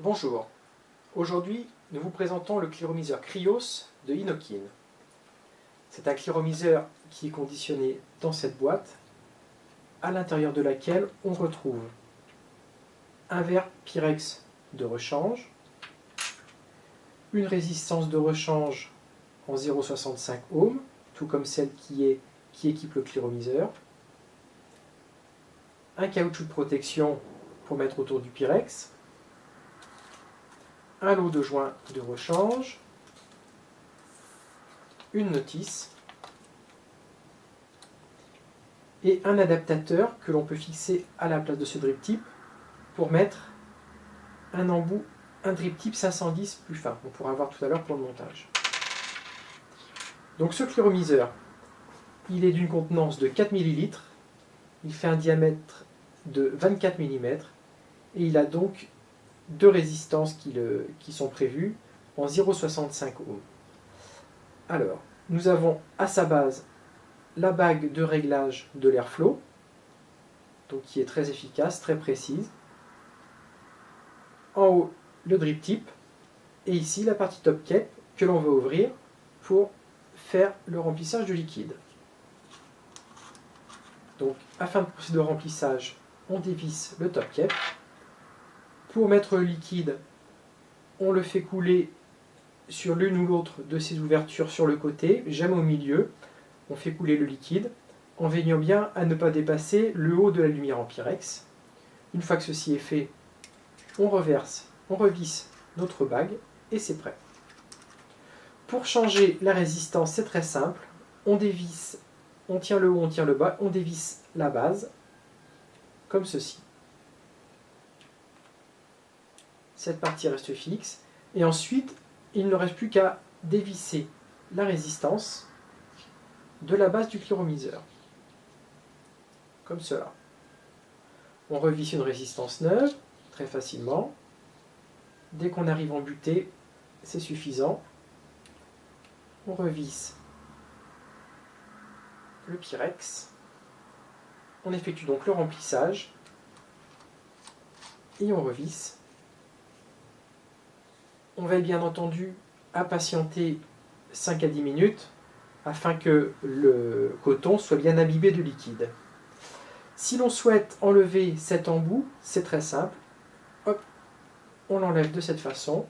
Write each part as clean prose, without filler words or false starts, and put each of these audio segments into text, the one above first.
Bonjour, aujourd'hui nous vous présentons le cliromiseur Krios de Inokin. C'est un cliromiseur qui est conditionné dans cette boîte, à l'intérieur de laquelle on retrouve un verre Pyrex de rechange, une résistance de rechange en 0,65 ohms, tout comme celle qui équipe le cliromiseur, un caoutchouc de protection pour mettre autour du Pyrex, un lot de joints de rechange, une notice et un adaptateur que l'on peut fixer à la place de ce drip tip pour mettre un embout, un drip tip 510 plus fin. On pourra voir tout à l'heure pour le montage. Donc ce cliromiseur, il est d'une contenance de 4 ml, il fait un diamètre de 24 mm et il a donc deux résistances qui sont prévues en 0,65 ohms. Alors, nous avons à sa base la bague de réglage de l'airflow, donc qui est très efficace, très précise. En haut, le drip tip, et ici la partie top cap que l'on va ouvrir pour faire le remplissage du liquide. Donc, afin de procéder au remplissage, on dévisse le top cap. Pour mettre le liquide, on le fait couler sur l'une ou l'autre de ces ouvertures sur le côté, jamais au milieu. On fait couler le liquide en veillant bien à ne pas dépasser le haut de la lumière en Pyrex. Une fois que ceci est fait, on reverse, on revisse notre bague et c'est prêt. Pour changer la résistance, c'est très simple. On dévisse, on tient le haut, on tient le bas, on dévisse la base comme ceci. Cette partie reste fixe et ensuite il ne reste plus qu'à dévisser la résistance de la base du cliromiseur, comme cela. On revisse une résistance neuve très facilement. Dès qu'on arrive en butée, c'est suffisant. On revisse le Pyrex. On effectue donc le remplissage et on revisse. On veille bien entendu à patienter 5 à 10 minutes afin que le coton soit bien imbibé de liquide. Si l'on souhaite enlever cet embout, c'est très simple. Hop, on l'enlève de cette façon.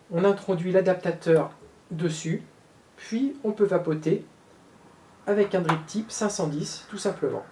On introduit l'adaptateur dessus, puis on peut vapoter avec un drip tip 510 tout simplement.